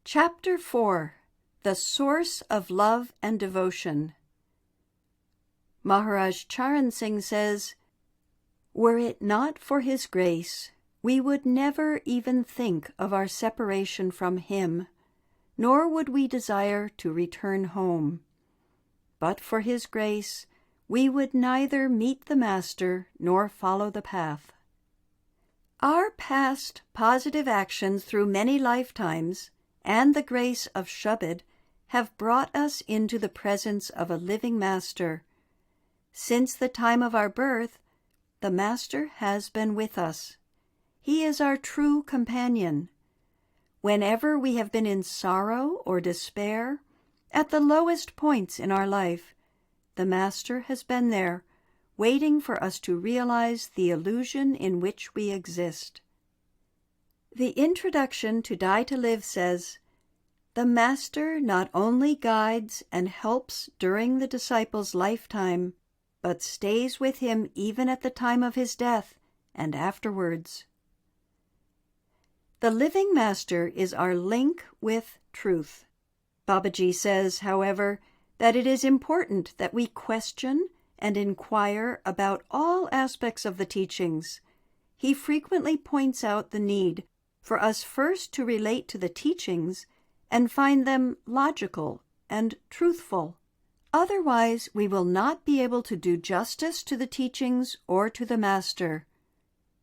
Chapter 4. The Source of Love and Devotion. Maharaj Charan Singh says, "Were it not for His grace, we would never even think of our separation from Him, nor would we desire to return home. But for His grace, we would neither meet the Master nor follow the path." Our past positive actions through many lifetimes and the grace of Shabad have brought us into the presence of a living Master. Since the time of our birth, the Master has been with us. He is our true companion. Whenever we have been in sorrow or despair, at the lowest points in our life, the Master has been there, waiting for us to realize the illusion in which we exist. The introduction to Die to Live says, "The Master not only guides and helps during the disciple's lifetime, but stays with him even at the time of his death and afterwards." The living Master is our link with truth. Babaji says, however, that it is important that we question and inquire about all aspects of the teachings. He frequently points out the need for us first to relate to the teachings and find them logical and truthful. Otherwise, we will not be able to do justice to the teachings or to the Master.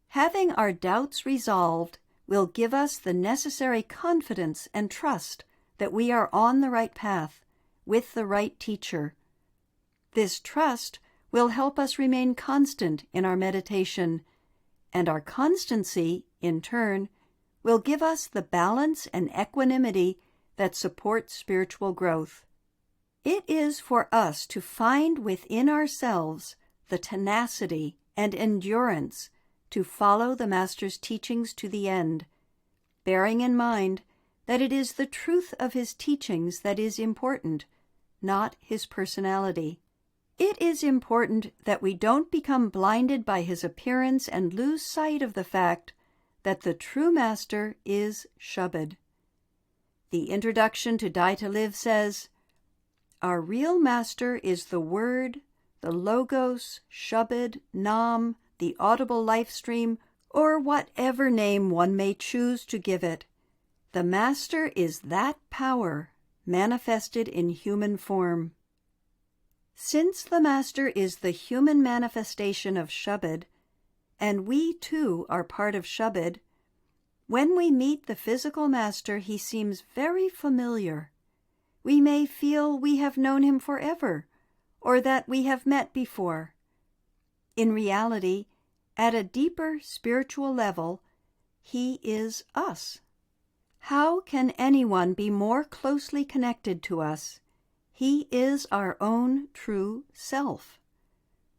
Having our doubts resolved will give us the necessary confidence and trust that we are on the right path with the right teacher. This trust will help us remain constant in our meditation, and our constancy, in turn, will give us the balance and equanimity that support spiritual growth. It is for us to find within ourselves the tenacity and endurance to follow the Master's teachings to the end, bearing in mind that it is the truth of his teachings that is important, not his personality. It is important that we don't become blinded by his appearance and lose sight of the fact that the true Master is Shabad. The introduction to Die to Live says, "Our real Master is the Word, the Logos, Shabad, Nam, the audible life stream, or whatever name one may choose to give it. The Master is that power manifested in human form." Since the Master is the human manifestation of Shabad, and we too are part of Shabad, when we meet the physical Master, he seems very familiar. We may feel we have known him forever, or that we have met before. In reality, at a deeper spiritual level, he is us. How can anyone be more closely connected to us? He is our own true self.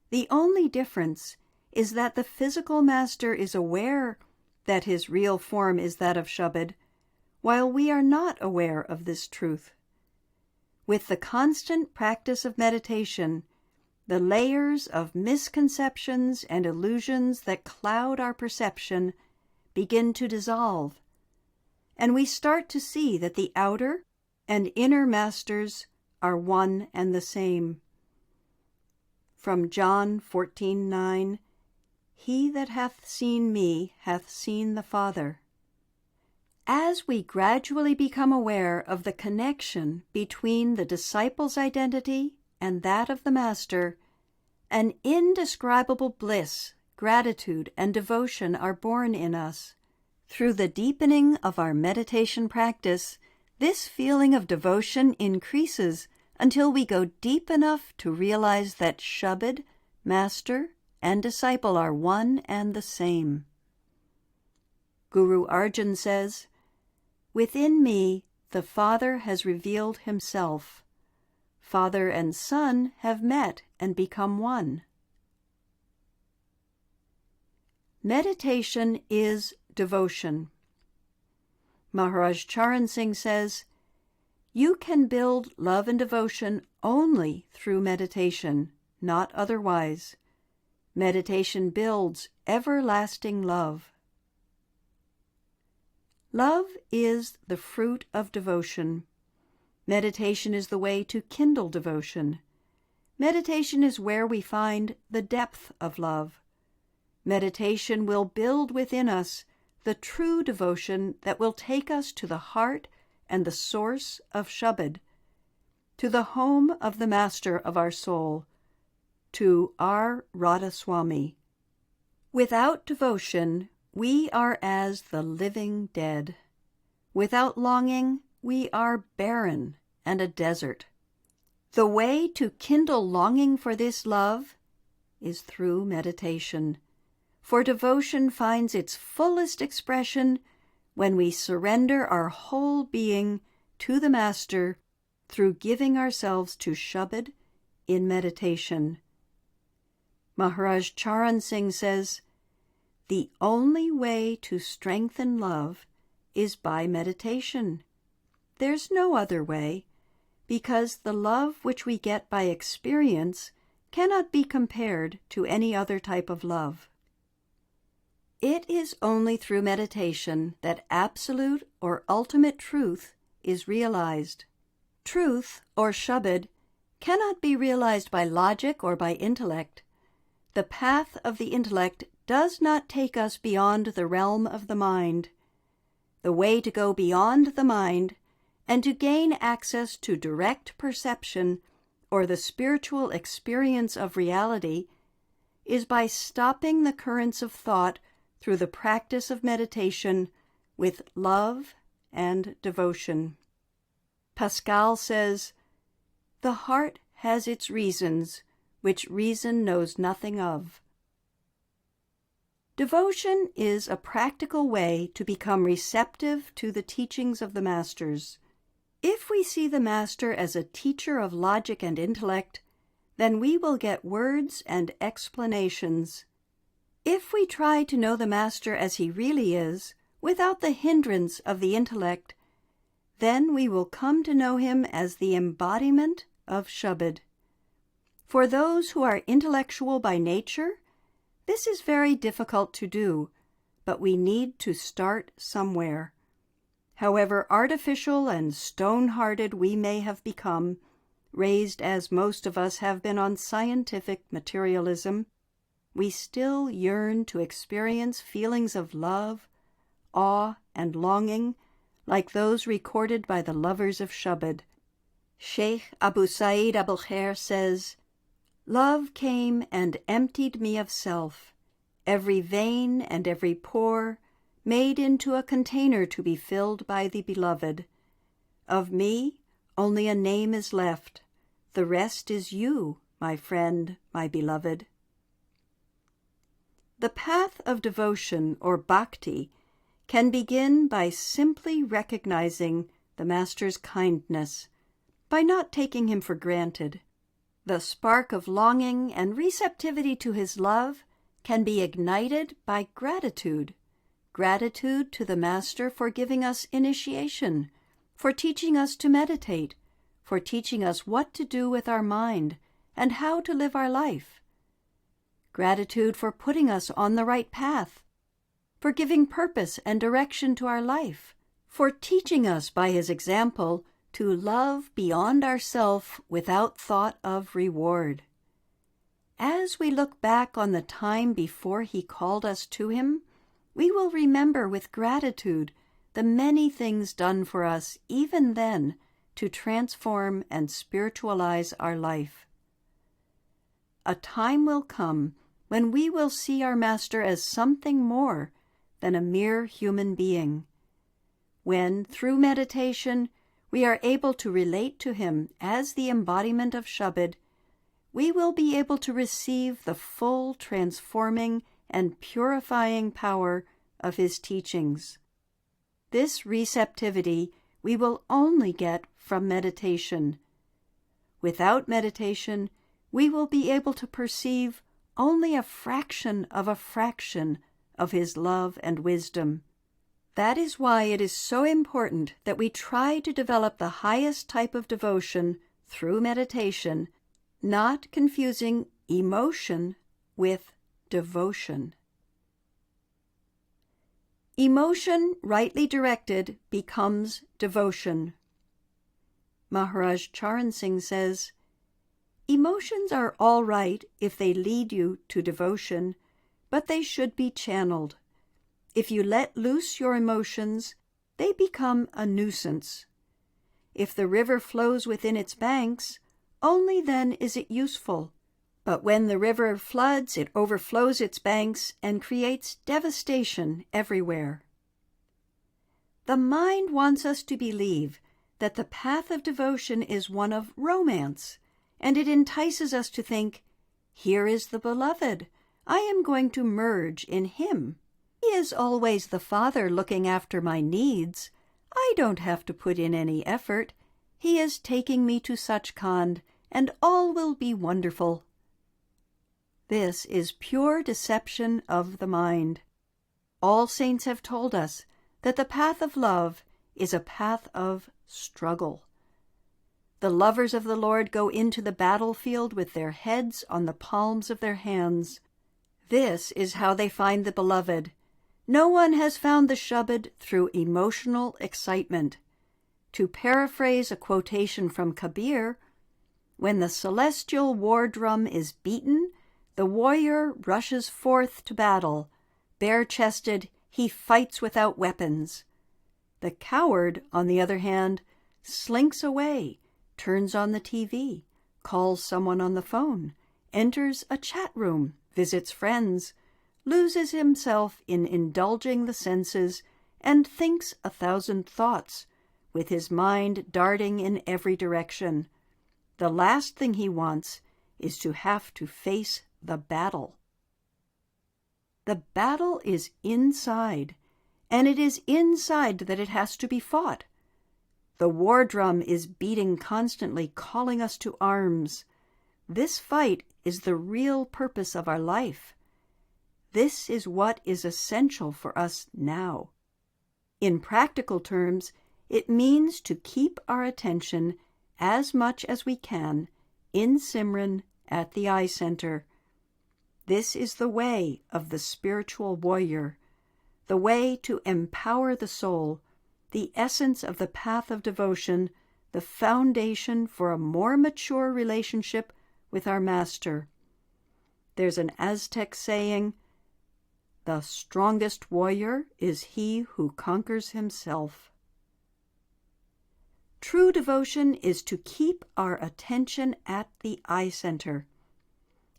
The only difference is that the physical Master is aware that his real form is that of Shabad, while we are not aware of this truth. With the constant practice of meditation, the layers of misconceptions and illusions that cloud our perception begin to dissolve, and we start to see that the outer and inner Masters are one and the same. From John 14:9, "He that hath seen me hath seen the Father." As we gradually become aware of the connection between the disciple's identity and that of the Master, an indescribable bliss, gratitude, and devotion are born in us. Through the deepening of our meditation practice, this feeling of devotion increases until we go deep enough to realize that Shabad, Master, and disciple are one and the same. Guru Arjan says, "Within me the Father has revealed himself. Father and Son have met and become one." Meditation is devotion. Maharaj Charan Singh says, "You can build love and devotion only through meditation, not otherwise. Meditation builds everlasting love." Love is the fruit of devotion. Meditation is the way to kindle devotion. Meditation is where we find the depth of love. Meditation will build within us the true devotion that will take us to the heart and the source of Shabad, to the home of the master of our soul, to our Radha Soami. Without devotion, we are as the living dead. Without longing, we are barren and a desert. The way to kindle longing for this love is through meditation, for devotion finds its fullest expression when we surrender our whole being to the Master through giving ourselves to Shabad in meditation. Maharaj Charan Singh says, "The only way to strengthen love is by meditation. There's no other way, because the love which we get by experience cannot be compared to any other type of love." It is only through meditation that absolute or ultimate truth is realized. Truth, or Shabad, cannot be realized by logic or by intellect. The path of the intellect does not take us beyond the realm of the mind. The way to go beyond the mind and to gain access to direct perception or the spiritual experience of reality is by stopping the currents of thought through the practice of meditation with love and devotion. Pascal says, "The heart has its reasons, which reason knows nothing of." Devotion is a practical way to become receptive to the teachings of the masters. If we see the master as a teacher of logic and intellect, then we will get words and explanations. If we try to know the master as he really is, without the hindrance of the intellect, then we will come to know him as the embodiment of Shabad. For those who are intellectual by nature, this is very difficult to do, but we need to start somewhere. However artificial and stone-hearted we may have become, raised as most of us have been on scientific materialism, we still yearn to experience feelings of love, awe, and longing like those recorded by the lovers of Shabad. Sheikh Abu Sa'id Abul Khair says, "Love came and emptied me of self, every vein and every pore made into a container to be filled by the beloved. Of me only a name is left, the rest is you, my friend, my beloved." The path of devotion, or bhakti, can begin by simply recognizing the Master's kindness, by not taking him for granted. The spark of longing and receptivity to his love can be ignited by gratitude. Gratitude to the Master for giving us initiation, for teaching us to meditate, for teaching us what to do with our mind and how to live our life. Gratitude for putting us on the right path, for giving purpose and direction to our life, for teaching us by his example to love beyond ourself without thought of reward. As we look back on the time before he called us to him, we will remember with gratitude the many things done for us even then to transform and spiritualize our life. A time will come when we will see our Master as something more than a mere human being, when, through meditation, we are able to relate to him as the embodiment of Shabad. We will be able to receive the full transforming and purifying power of his teachings. This receptivity we will only get from meditation. Without meditation, we will be able to perceive only a fraction of his love and wisdom. That is why it is so important that we try to develop the highest type of devotion through meditation, not confusing emotion with devotion. Emotion, rightly directed, becomes devotion. Maharaj Charan Singh says, emotions are all right if they lead you to devotion, but they should be channeled. If you let loose your emotions, they become a nuisance. If the river flows within its banks, only then is it useful. But when the river floods, it overflows its banks and creates devastation everywhere. The mind wants us to believe that the path of devotion is one of romance, and it entices us to think, here is the beloved, I am going to merge in him. He is always the Father looking after my needs. I don't have to put in any effort. He is taking me to Sachkhand, and all will be wonderful. This is pure deception of the mind. All saints have told us that the path of love is a path of struggle. The lovers of the Lord go into the battlefield with their heads on the palms of their hands. This is how they find the beloved. No one has found the Shabad through emotional excitement. To paraphrase a quotation from Kabir, when the celestial war drum is beaten, the warrior rushes forth to battle. Bare-chested, he fights without weapons. The coward, on the other hand, slinks away, turns on the TV, calls someone on the phone, enters a chat room, visits friends, loses himself in indulging the senses, and thinks 1,000 thoughts, with his mind darting in every direction. The last thing he wants is to have to face the battle. The battle is inside, and it is inside that it has to be fought. The war drum is beating constantly, calling us to arms. This fight is the real purpose of our life. This is what is essential for us now. In practical terms, it means to keep our attention as much as we can in Simran at the eye center. This is the way of the spiritual warrior, the way to empower the soul, the essence of the path of devotion, the foundation for a more mature relationship with our Master. There's an Aztec saying, "The strongest warrior is he who conquers himself." True devotion is to keep our attention at the eye center.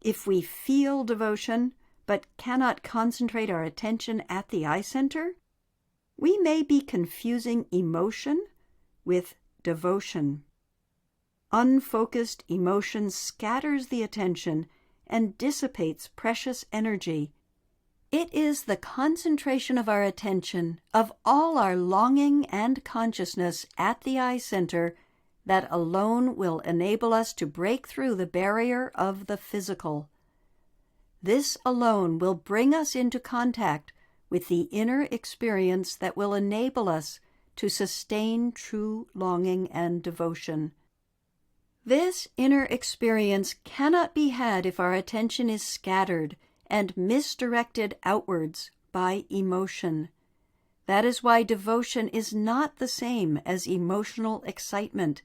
If we feel devotion, but cannot concentrate our attention at the eye center, we may be confusing emotion with devotion. Unfocused emotion scatters the attention and dissipates precious energy. It is the concentration of our attention, of all our longing and consciousness at the eye center, that alone will enable us to break through the barrier of the physical. This alone will bring us into contact with the inner experience that will enable us to sustain true longing and devotion. This inner experience cannot be had if our attention is scattered and misdirected outwards by emotion. That is why devotion is not the same as emotional excitement.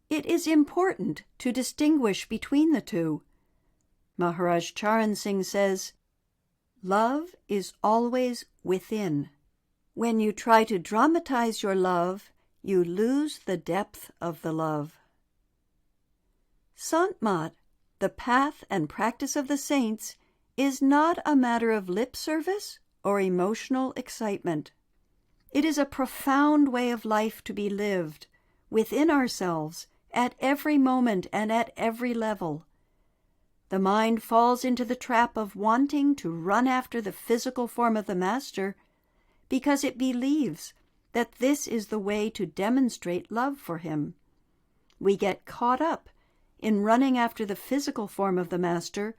It is important to distinguish between the two. Maharaj Charan Singh says, "Love is always within. When you try to dramatize your love, you lose the depth of the love." Sant Mat, the path and practice of the saints, is not a matter of lip service or emotional excitement. It is a profound way of life to be lived, within ourselves, at every moment and at every level. The mind falls into the trap of wanting to run after the physical form of the Master because it believes that this is the way to demonstrate love for him. We get caught up in running after the physical form of the Master,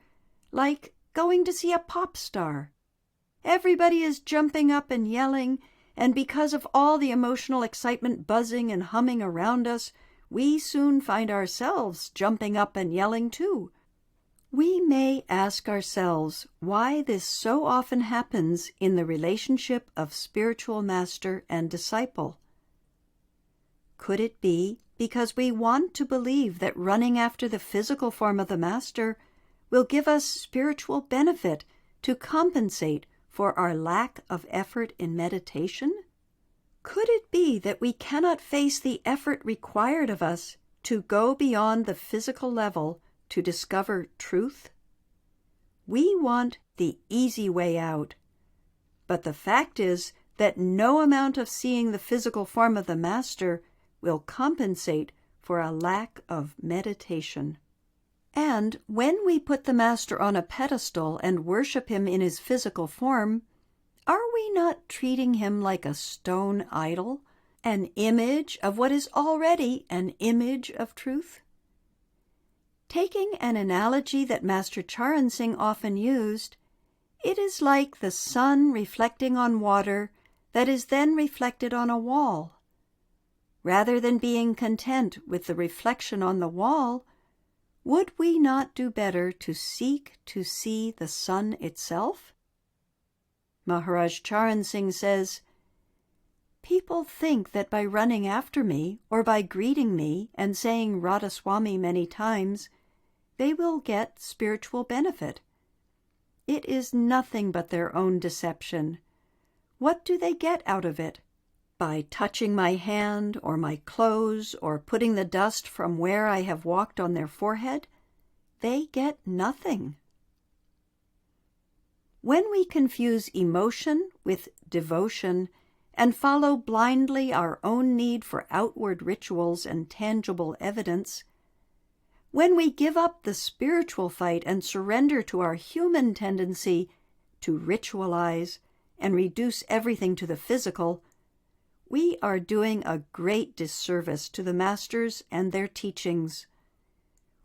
like going to see a pop star. Everybody is jumping up and yelling, and because of all the emotional excitement buzzing and humming around us, we soon find ourselves jumping up and yelling too. We may ask ourselves why this so often happens in the relationship of spiritual master and disciple. Could it be because we want to believe that running after the physical form of the master will give us spiritual benefit to compensate for our lack of effort in meditation? Could it be that we cannot face the effort required of us to go beyond the physical level to discover truth? We want the easy way out. But the fact is that no amount of seeing the physical form of the master will compensate for a lack of meditation. And when we put the master on a pedestal and worship him in his physical form, are we not treating him like a stone idol, an image of what is already an image of truth? Taking an analogy that Master Charan Singh often used, it is like the sun reflecting on water that is then reflected on a wall. Rather than being content with the reflection on the wall, would we not do better to seek to see the sun itself? Maharaj Charan Singh says, "People think that by running after me or by greeting me and saying Radha Soami many times, they will get spiritual benefit. It is nothing but their own deception. What do they get out of it? By touching my hand or my clothes or putting the dust from where I have walked on their forehead? They get nothing." When we confuse emotion with devotion and follow blindly our own need for outward rituals and tangible evidence, when we give up the spiritual fight and surrender to our human tendency to ritualize and reduce everything to the physical, we are doing a great disservice to the masters and their teachings.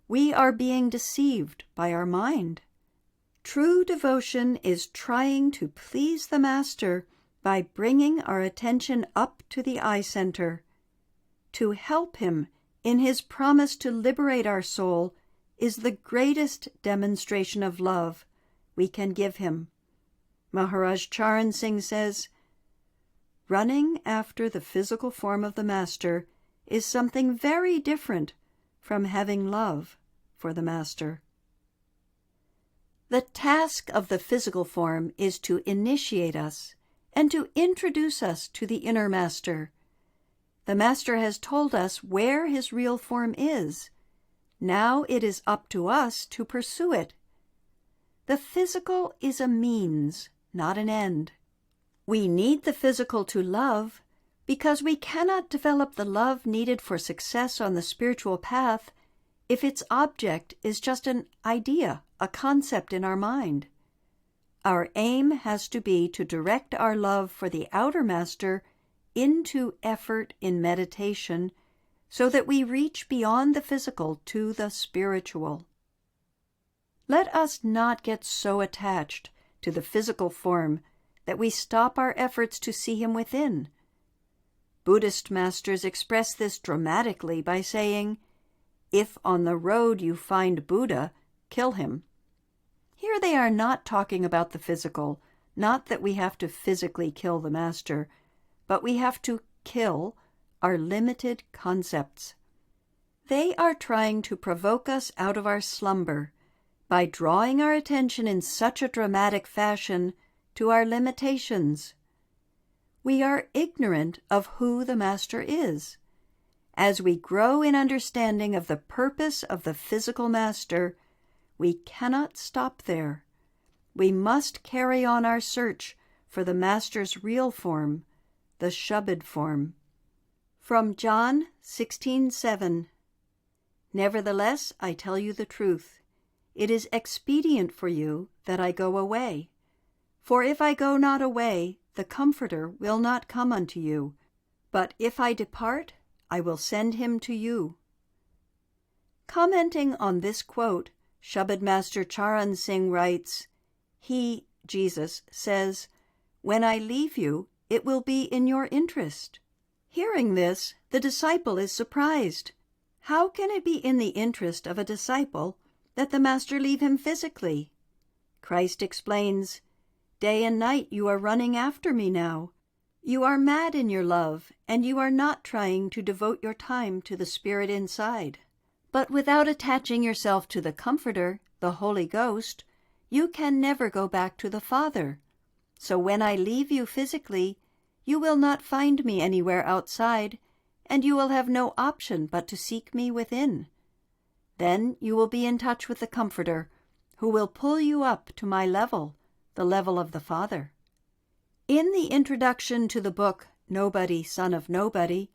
We are being deceived by our mind. True devotion is trying to please the master by bringing our attention up to the eye center. To help him in his promise to liberate our soul is the greatest demonstration of love we can give him. Maharaj Charan Singh says, "Running after the physical form of the master is something very different from having love for the master." The task of the physical form is to initiate us and to introduce us to the inner master. The master has told us where his real form is. Now it is up to us to pursue it. The physical is a means, not an end. We need the physical to love because we cannot develop the love needed for success on the spiritual path if its object is just an idea, a concept in our mind. Our aim has to be to direct our love for the outer master into effort in meditation so that we reach beyond the physical to the spiritual. Let us not get so attached to the physical form that we stop our efforts to see him within. Buddhist masters express this dramatically by saying, "If on the road you find Buddha, kill him." Here they are not talking about the physical, not that we have to physically kill the master, but we have to kill our limited concepts. They are trying to provoke us out of our slumber by drawing our attention in such a dramatic fashion to our limitations. We are ignorant of who the master is. As we grow in understanding of the purpose of the physical master, we cannot stop there. We must carry on our search for the master's real form, the Shabad form. From John 16:7. "Nevertheless, I tell you the truth. It is expedient for you that I go away. For if I go not away, the Comforter will not come unto you. But if I depart, I will send him to you." Commenting on this quote, Shabad Master Charan Singh writes, "He, Jesus, says, 'When I leave you, it will be in your interest.'" Hearing this, the disciple is surprised. How can it be in the interest of a disciple that the Master leave him physically. Christ explains, "Day and night you are running after me now. You are mad in your love, and you are not trying to devote your time to the Spirit inside. But without attaching yourself to the Comforter, the Holy Ghost, you can never go back to the Father. So when I leave you physically, you will not find me anywhere outside, and you will have no option but to seek me within. Then you will be in touch with the Comforter, who will pull you up to my level, the level of the Father." In the introduction to the book, Nobody, Son of Nobody,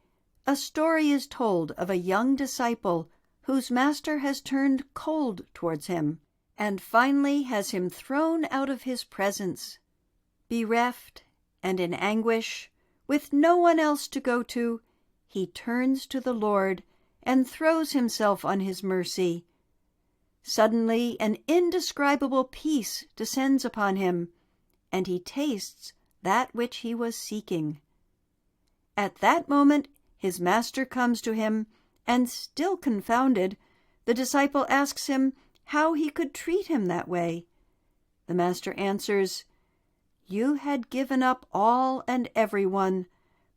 a story is told of a young disciple whose master has turned cold towards him, and finally has him thrown out of his presence. Bereft and in anguish, with no one else to go to, he turns to the Lord and throws himself on his mercy. Suddenly an indescribable peace descends upon him, and he tastes that which he was seeking. At that moment his master comes to him, and still confounded, the disciple asks him how he could treat him that way. The master answers, "You had given up all and everyone,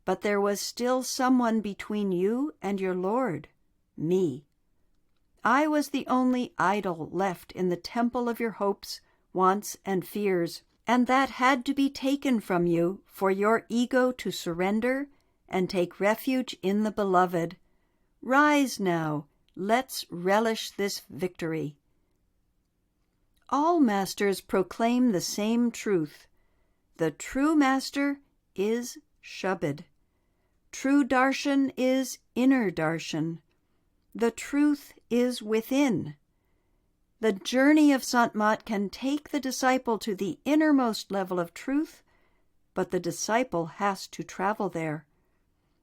but there was still someone between you and your Lord, me. I was the only idol left in the temple of your hopes, wants, and fears, and that had to be taken from you for your ego to surrender and take refuge in the Beloved. Rise now, let's relish this victory." All masters proclaim the same truth. The true master is Shabad. True Darshan is inner Darshan. The truth is within. The journey of Sant-Mat can take the disciple to the innermost level of truth, but the disciple has to travel there.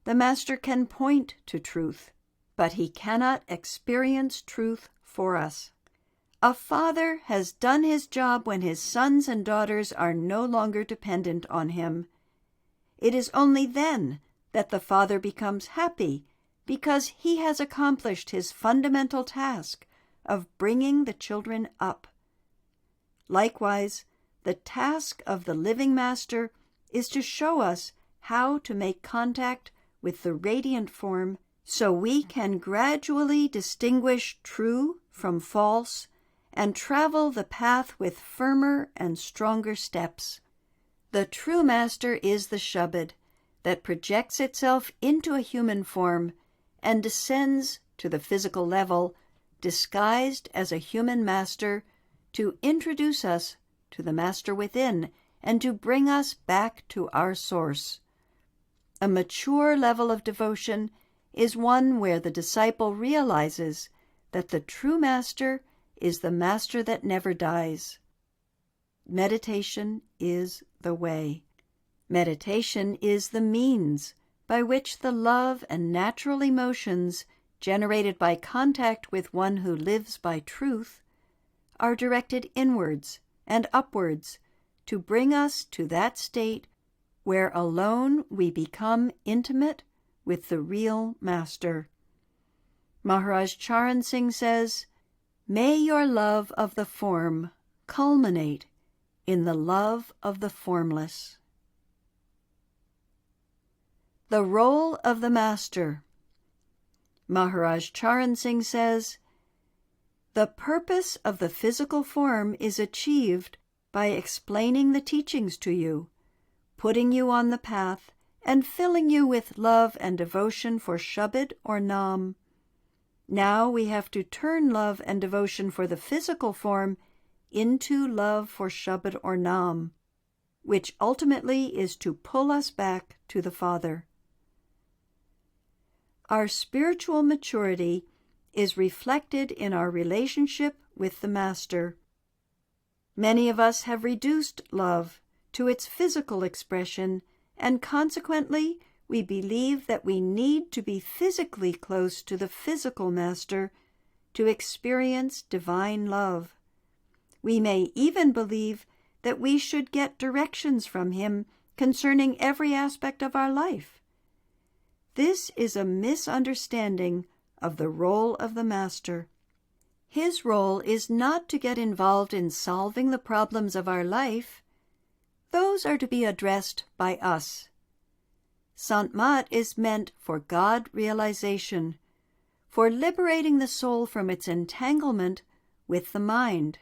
The master can point to truth, but he cannot experience truth for us. A father has done his job when his sons and daughters are no longer dependent on him. It is only then that the father becomes happy, because he has accomplished his fundamental task of bringing the children up. Likewise, the task of the living master is to show us how to make contact with the radiant form so we can gradually distinguish true from false and travel the path with firmer and stronger steps. The true master is the Shabad that projects itself into a human form and descends to the physical level, disguised as a human master, to introduce us to the master within and to bring us back to our source. A mature level of devotion is one where the disciple realizes that the true master is the master that never dies. Meditation is the way. Meditation is the means by which the love and natural emotions generated by contact with one who lives by truth are directed inwards and upwards to bring us to that state where alone we become intimate with the real master. Maharaj Charan Singh says, "May your love of the form culminate in the love of the formless." The role of the master. Maharaj Charan Singh says, "The purpose of the physical form is achieved by explaining the teachings to you, putting you on the path, and filling you with love and devotion for Shabad or Nam. Now we have to turn love and devotion for the physical form into love for Shabad or Nam, which ultimately is to pull us back to the Father." Our spiritual maturity is reflected in our relationship with the Master. Many of us have reduced love to its physical expression, and consequently we believe that we need to be physically close to the physical Master to experience divine love. We may even believe that we should get directions from him concerning every aspect of our life. This is a misunderstanding of the role of the Master. His role is not to get involved in solving the problems of our life. Those are to be addressed by us. Sant Mat is meant for God realization, for liberating the soul from its entanglement with the mind.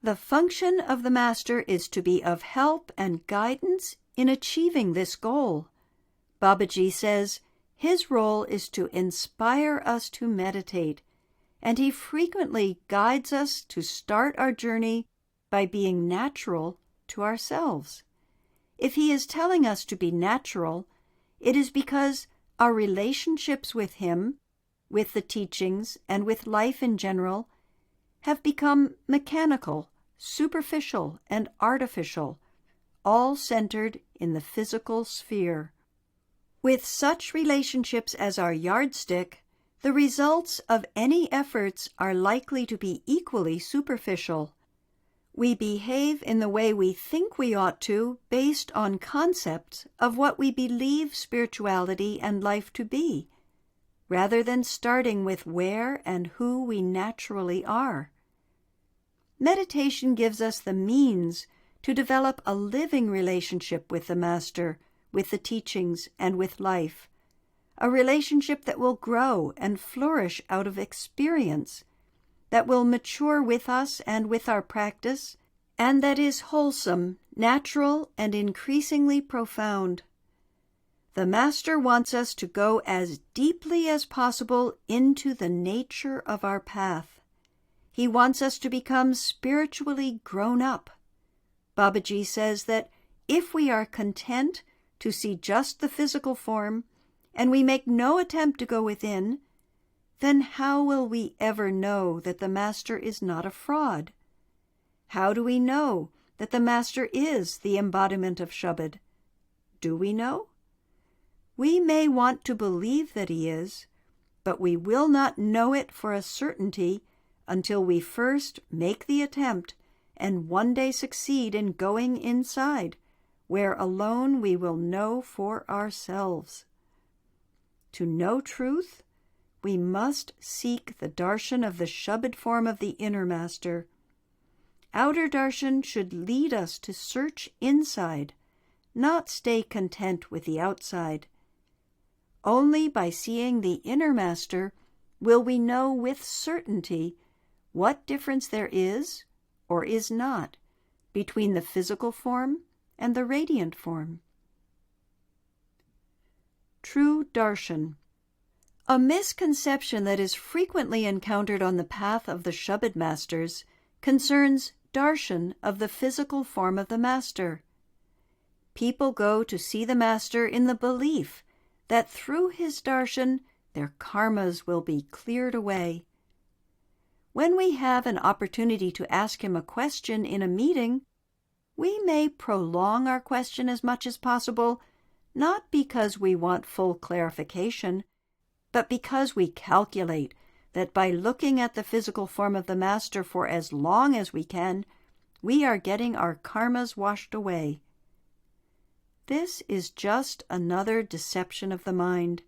The function of the Master is to be of help and guidance in achieving this goal. Babaji says his role is to inspire us to meditate, and he frequently guides us to start our journey by being natural to ourselves. If he is telling us to be natural, it is because our relationships with him, with the teachings, and with life in general have become mechanical, superficial, and artificial, all centered in the physical sphere. With such relationships as our yardstick, the results of any efforts are likely to be equally superficial. We behave in the way we think we ought to based on concepts of what we believe spirituality and life to be, rather than starting with where and who we naturally are. Meditation gives us the means to develop a living relationship with the Master, with the teachings, and with life, a relationship that will grow and flourish out of experience, that will mature with us and with our practice, and that is wholesome, natural, and increasingly profound. The Master wants us to go as deeply as possible into the nature of our path. He wants us to become spiritually grown up. Babaji says that if we are content to see just the physical form, and we make no attempt to go within, then how will we ever know that the Master is not a fraud? How do we know that the Master is the embodiment of Shabad? Do we know? We may want to believe that he is, but we will not know it for a certainty until we first make the attempt and one day succeed in going inside, where alone we will know for ourselves. To know truth, we must seek the darshan of the Shabad form of the inner Master. Outer darshan should lead us to search inside, not stay content with the outside. Only by seeing the inner Master will we know with certainty what difference there is or is not between the physical form and the radiant form. True darshan. A misconception that is frequently encountered on the path of the Shabad masters concerns darshan of the physical form of the Master. People go to see the Master in the belief that through his darshan their karmas will be cleared away. When we have an opportunity to ask him a question in a meeting, we may prolong our question as much as possible, not because we want full clarification, but because we calculate that by looking at the physical form of the Master for as long as we can, we are getting our karmas washed away. This is just another deception of the mind,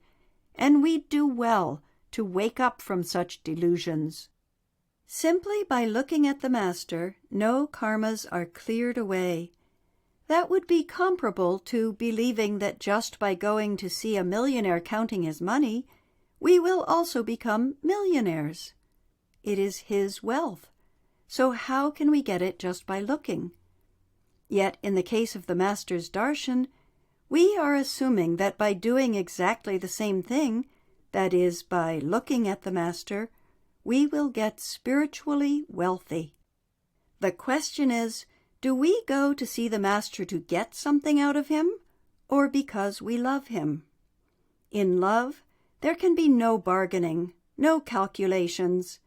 and we do well to wake up from such delusions. Simply by looking at the Master, no karmas are cleared away. That would be comparable to believing that just by going to see a millionaire counting his money, we will also become millionaires. It is his wealth, so how can we get it just by looking? Yet in the case of the Master's darshan, we are assuming that by doing exactly the same thing, that is, by looking at the Master, we will get spiritually wealthy. The question is, do we go to see the Master to get something out of him, or because we love him? In love, there can be no bargaining, no calculations.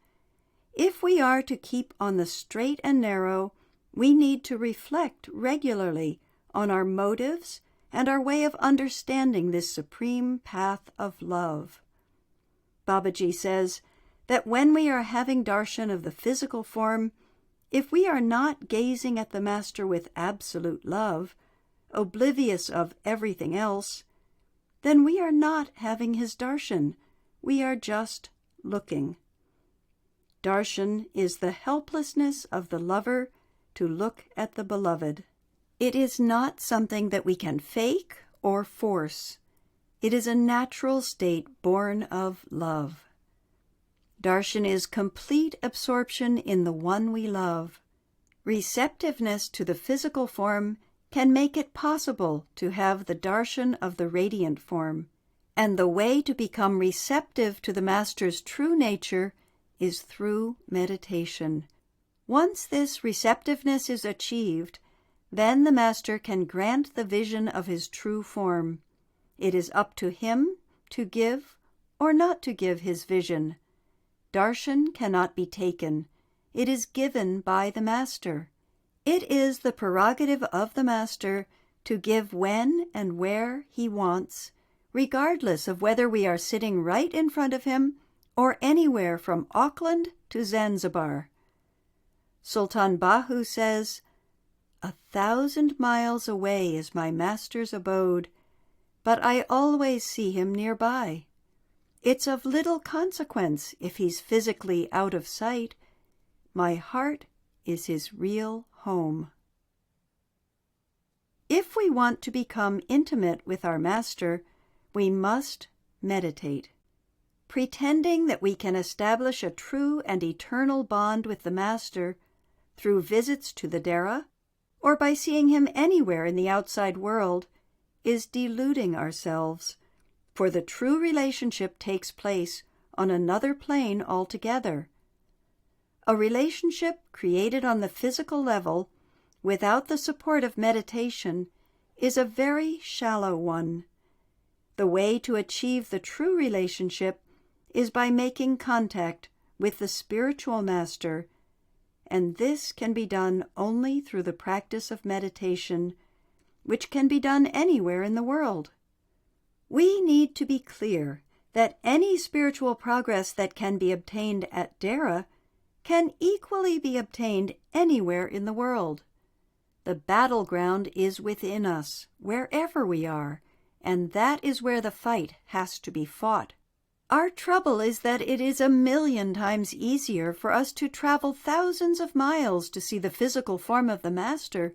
If we are to keep on the straight and narrow, we need to reflect regularly on our motives and our way of understanding this supreme path of love. Babaji says that when we are having darshan of the physical form, if we are not gazing at the Master with absolute love, oblivious of everything else, then we are not having his darshan. We are just looking. Darshan is the helplessness of the lover to look at the beloved. It is not something that we can fake or force. It is a natural state born of love. Darshan is complete absorption in the one we love. Receptiveness to the physical form can make it possible to have the darshan of the radiant form, and the way to become receptive to the Master's true nature is through meditation. Once this receptiveness is achieved, then the Master can grant the vision of his true form. It is up to him to give or not to give his vision. Darshan cannot be taken. It is given by the Master. It is the prerogative of the Master to give when and where he wants, regardless of whether we are sitting right in front of him or anywhere from Auckland to Zanzibar. Sultan Bahu says, 1,000 miles away is my Master's abode, but I always see him nearby. It's of little consequence if he's physically out of sight. My heart is his real home. If we want to become intimate with our Master, we must meditate. Pretending that we can establish a true and eternal bond with the Master through visits to the Dara, or by seeing him anywhere in the outside world, is deluding ourselves, for the true relationship takes place on another plane altogether. A relationship created on the physical level without the support of meditation is a very shallow one. The way to achieve the true relationship is by making contact with the spiritual Master, and this can be done only through the practice of meditation, which can be done anywhere in the world. We need to be clear that any spiritual progress that can be obtained at Dara can equally be obtained anywhere in the world. The battleground is within us, wherever we are, and that is where the fight has to be fought. Our trouble is that it is 1,000,000 times easier for us to travel thousands of miles to see the physical form of the Master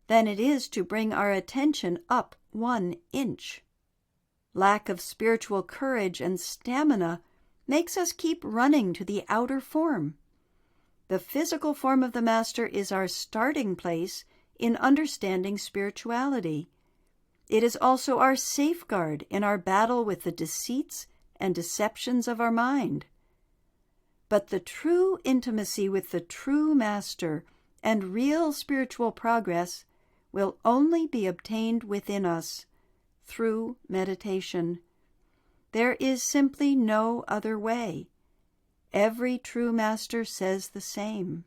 than it is to bring our attention up 1 inch. Lack of spiritual courage and stamina makes us keep running to the outer form. The physical form of the Master is our starting place in understanding spirituality. It is also our safeguard in our battle with the deceits and deceptions of our mind. But the true intimacy with the true Master and real spiritual progress will only be obtained within us through meditation. There is simply no other way. Every true Master says the same.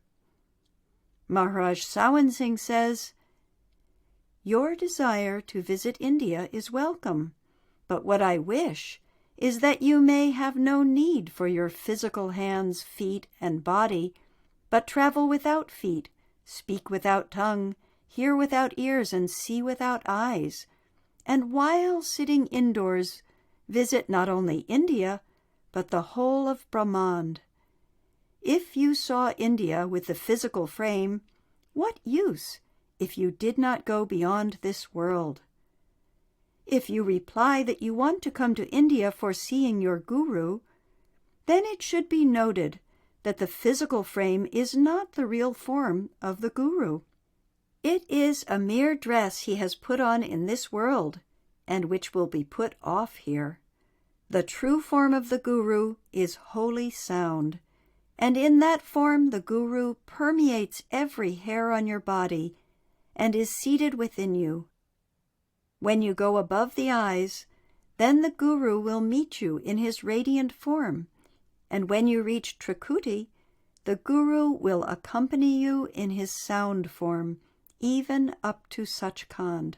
Maharaj Sawan Singh says, "Your desire to visit India is welcome, but what I wish is that you may have no need for your physical hands, feet, and body, but travel without feet, speak without tongue, hear without ears, and see without eyes, and while sitting indoors, visit not only India, but the whole of Brahmand. If you saw India with the physical frame, what use if you did not go beyond this world? If you reply that you want to come to India for seeing your guru, then it should be noted that the physical frame is not the real form of the guru. It is a mere dress he has put on in this world, and which will be put off here. The true form of the guru is wholly sound, and in that form the guru permeates every hair on your body and is seated within you. When you go above the eyes, then the guru will meet you in his radiant form, and when you reach Trikuti, the guru will accompany you in his sound form, even up to Sachkhand.